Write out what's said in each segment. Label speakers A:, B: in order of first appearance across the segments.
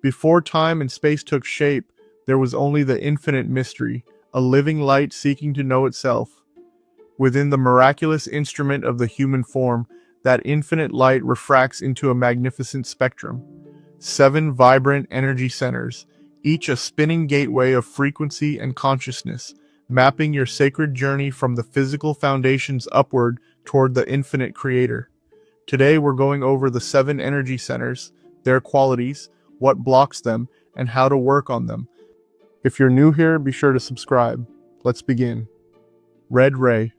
A: Before time and space took shape, there was only the infinite mystery, a living light seeking to know itself. Within the miraculous instrument of the human form, that infinite light refracts into a magnificent spectrum. 7 vibrant energy centers, each a spinning gateway of frequency and consciousness, mapping your sacred journey from the physical foundations upward toward the infinite creator. Today we're going over the 7 energy centers, their qualities, what blocks them, and how to work on them. If you're new here, be sure to subscribe. Let's begin. Red Ray,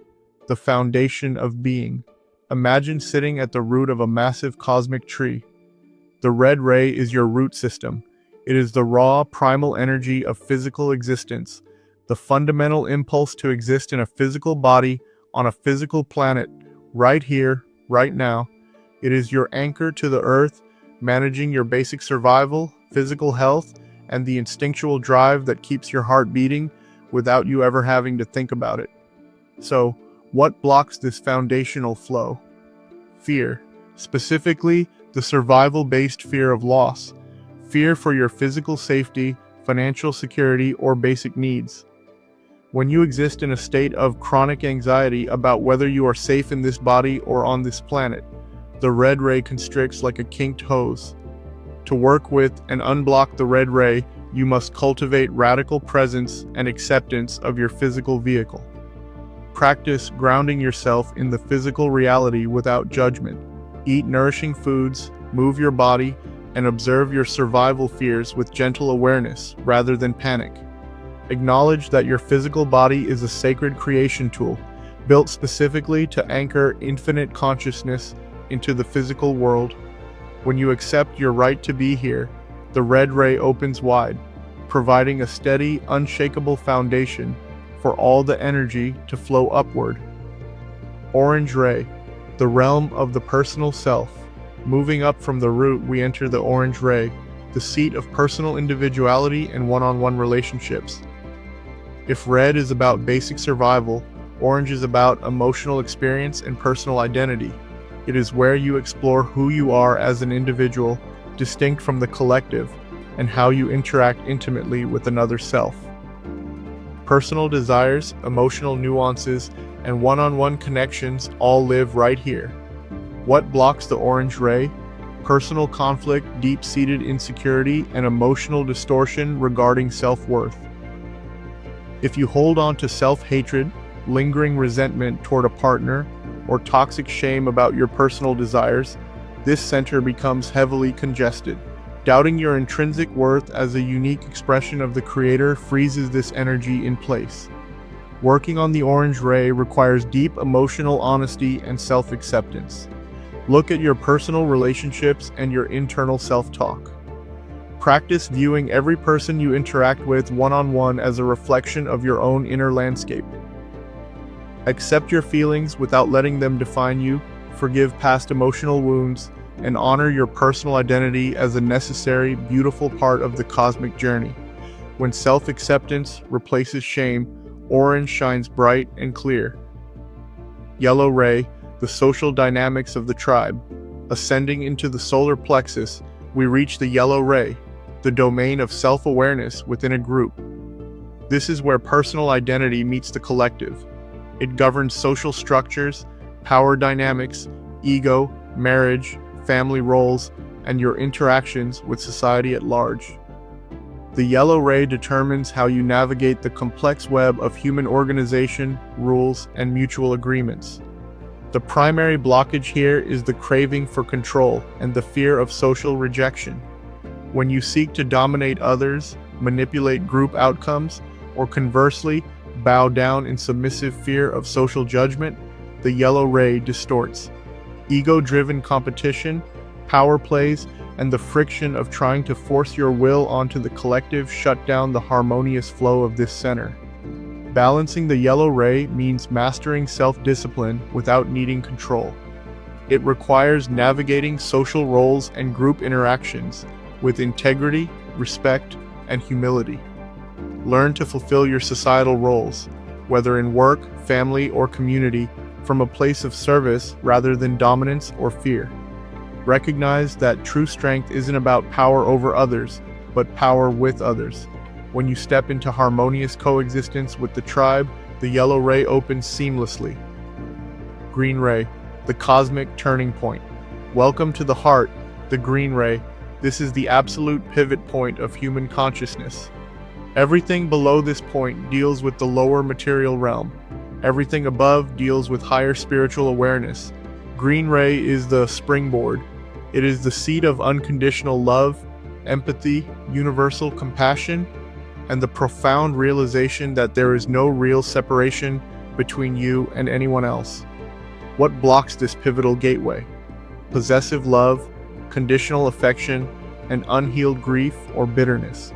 A: the foundation of being. Imagine sitting at the root of a massive cosmic tree. The red ray is your root system. It is the raw, primal energy of physical existence, the fundamental impulse to exist in a physical body on a physical planet, right here, right now. It is your anchor to the earth, managing your basic survival, physical health, and the instinctual drive that keeps your heart beating without you ever having to think about it. So, what blocks this foundational flow? Fear. Specifically, the survival-based fear of loss. Fear for your physical safety, financial security, or basic needs. When you exist in a state of chronic anxiety about whether you are safe in this body or on this planet, the red ray constricts like a kinked hose. To work with and unblock the red ray, you must cultivate radical presence and acceptance of your physical vehicle. Practice grounding yourself in the physical reality without judgment. Eat nourishing foods, move your body, and observe your survival fears with gentle awareness rather than panic. Acknowledge that your physical body is a sacred creation tool, built specifically to anchor infinite consciousness into the physical world. When you accept your right to be here, the red ray opens wide, providing a steady, unshakable foundation for all the energy to flow upward. Orange ray, the realm of the personal self. Moving up from the root, we enter the orange ray, the seat of personal individuality and one-on-one relationships. If red is about basic survival, orange is about emotional experience and personal identity. It is where you explore who you are as an individual, distinct from the collective, and how you interact intimately with another self. Personal desires, emotional nuances, and one-on-one connections all live right here. What blocks the orange ray? Personal conflict, deep-seated insecurity, and emotional distortion regarding self-worth. If you hold on to self-hatred, lingering resentment toward a partner, or toxic shame about your personal desires, this center becomes heavily congested. Doubting your intrinsic worth as a unique expression of the Creator freezes this energy in place. Working on the orange ray requires deep emotional honesty and self-acceptance. Look at your personal relationships and your internal self-talk. Practice viewing every person you interact with one-on-one as a reflection of your own inner landscape. Accept your feelings without letting them define you, forgive past emotional wounds, and honor your personal identity as a necessary, beautiful part of the cosmic journey. When self-acceptance replaces shame, orange shines bright and clear. Yellow ray, the social dynamics of the tribe. Ascending into the solar plexus, we reach the yellow ray, the domain of self-awareness within a group. This is where personal identity meets the collective. It governs social structures, power dynamics, ego, marriage, family roles, and your interactions with society at large. The yellow ray determines how you navigate the complex web of human organization, rules, and mutual agreements. The primary blockage here is the craving for control and the fear of social rejection. When you seek to dominate others, manipulate group outcomes, or conversely, bow down in submissive fear of social judgment, the yellow ray distorts. Ego-driven competition, power plays, and the friction of trying to force your will onto the collective shut down the harmonious flow of this center. Balancing the yellow ray means mastering self-discipline without needing control. It requires navigating social roles and group interactions with integrity, respect, and humility. Learn to fulfill your societal roles, whether in work, family, or community, from a place of service rather than dominance or fear. Recognize that true strength isn't about power over others, but power with others. When you step into harmonious coexistence with the tribe, the yellow ray opens seamlessly. Green ray, the cosmic turning point. Welcome to the heart, the green ray. This is the absolute pivot point of human consciousness. Everything below this point deals with the lower material realm. Everything above deals with higher spiritual awareness. Green ray is the springboard. It is the seat of unconditional love, empathy, universal compassion, and the profound realization that there is no real separation between you and anyone else. What blocks this pivotal gateway? Possessive love, conditional affection, and unhealed grief or bitterness.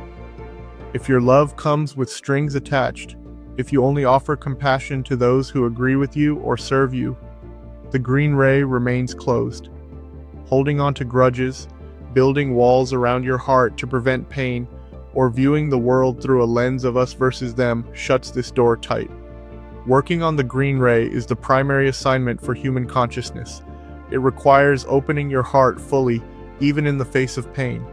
A: If your love comes with strings attached, if you only offer compassion to those who agree with you or serve you, the green ray remains closed. Holding on to grudges, building walls around your heart to prevent pain, or viewing the world through a lens of us versus them shuts this door tight. Working on the green ray is the primary assignment for human consciousness. It requires opening your heart fully, even in the face of pain.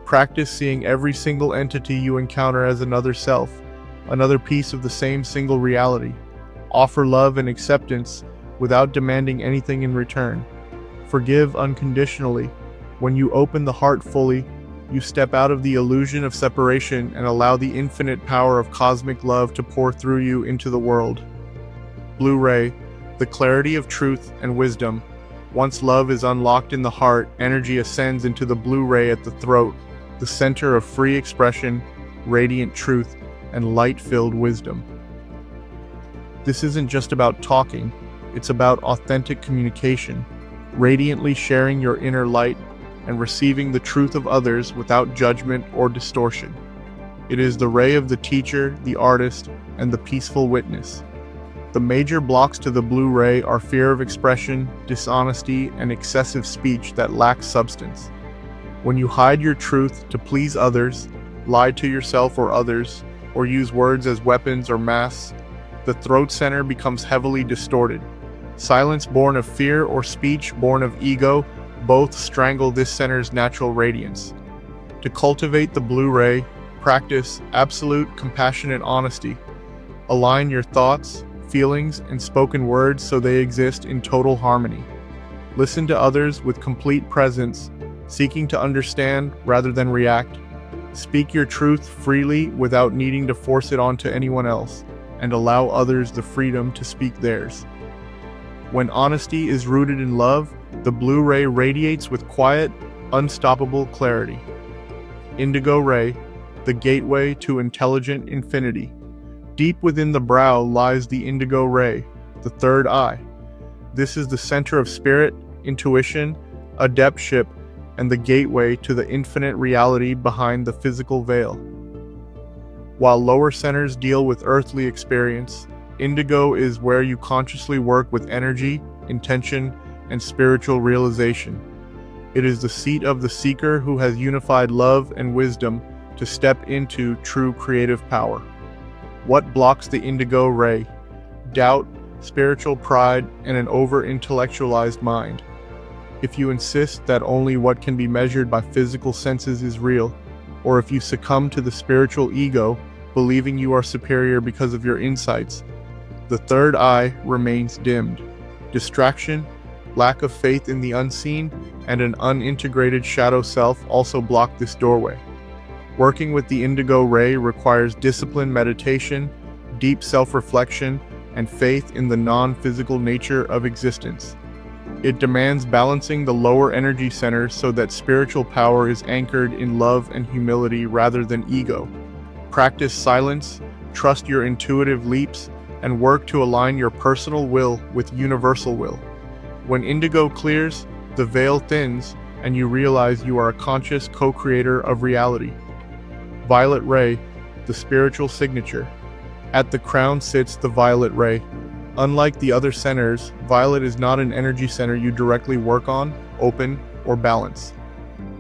A: Practice seeing every single entity you encounter as another self, another piece of the same single reality. Offer love and acceptance without demanding anything in return. Forgive unconditionally. When you open the heart fully, you step out of the illusion of separation and allow the infinite power of cosmic love to pour through you into the world. Blue ray, the clarity of truth and wisdom. Once love is unlocked in the heart, energy ascends into the blue ray at the throat, the center of free expression, radiant truth, and light-filled wisdom. This isn't just about talking, it's about authentic communication, radiantly sharing your inner light and receiving the truth of others without judgment or distortion. It is the ray of the teacher, the artist, and the peaceful witness. The major blocks to the blue ray are fear of expression, dishonesty, and excessive speech that lacks substance. When you hide your truth to please others, lie to yourself or others, or use words as weapons or masks, the throat center becomes heavily distorted. Silence born of fear or speech born of ego both strangle this center's natural radiance. To cultivate the blue ray, practice absolute compassionate honesty. Align your thoughts, feelings, and spoken words so they exist in total harmony. Listen to others with complete presence, seeking to understand rather than react. Speak your truth freely without needing to force it onto anyone else, and allow others the freedom to speak theirs. When honesty is rooted in love, the blue ray radiates with quiet, unstoppable clarity. Indigo ray, the gateway to intelligent infinity. Deep within the brow lies the indigo ray, the third eye. This is the center of spirit, intuition, adeptship, and the gateway to the infinite reality behind the physical veil. While lower centers deal with earthly experience, indigo is where you consciously work with energy, intention, and spiritual realization. It is the seat of the seeker who has unified love and wisdom to step into true creative power. What blocks the indigo ray? Doubt, spiritual pride, and an over-intellectualized mind. If you insist that only what can be measured by physical senses is real, or if you succumb to the spiritual ego, believing you are superior because of your insights, the third eye remains dimmed. Distraction, lack of faith in the unseen, and an unintegrated shadow self also block this doorway. Working with the indigo ray requires disciplined meditation, deep self-reflection, and faith in the non-physical nature of existence. It demands balancing the lower energy centers so that spiritual power is anchored in love and humility rather than ego. Practice silence, trust your intuitive leaps, and work to align your personal will with universal will. When indigo clears, the veil thins, and you realize you are a conscious co-creator of reality. Violet ray, the spiritual signature. At the crown sits the violet ray. Unlike the other centers, violet is not an energy center you directly work on, open, or balance.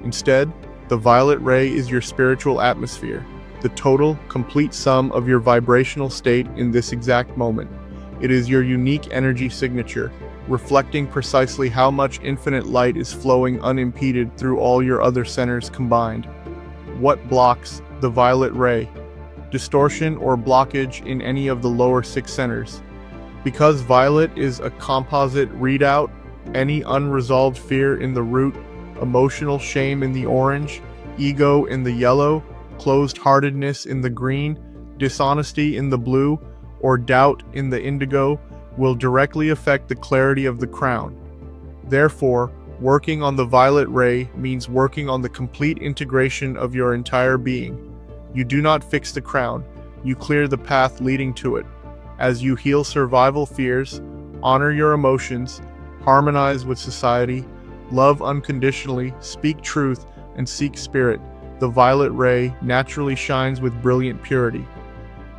A: Instead, the violet ray is your spiritual atmosphere, the total, complete sum of your vibrational state in this exact moment. It is your unique energy signature, reflecting precisely how much infinite light is flowing unimpeded through all your other centers combined. What blocks the violet ray? Distortion or blockage in any of the lower 6 centers. Because violet is a composite readout, any unresolved fear in the root, emotional shame in the orange, ego in the yellow, closed-heartedness in the green, dishonesty in the blue, or doubt in the indigo will directly affect the clarity of the crown. Therefore, working on the violet ray means working on the complete integration of your entire being. You do not fix the crown, you clear the path leading to it. As you heal survival fears, honor your emotions, harmonize with society, love unconditionally, speak truth, and seek spirit, the violet ray naturally shines with brilliant purity.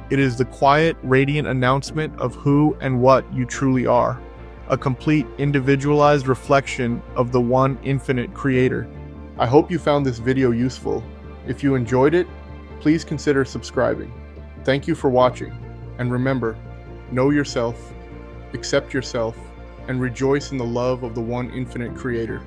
A: It is the quiet, radiant announcement of who and what you truly are, a complete, individualized reflection of the one infinite creator. I hope you found this video useful. If you enjoyed it, please consider subscribing. Thank you for watching, and remember, know yourself, accept yourself, and rejoice in the love of the one infinite creator.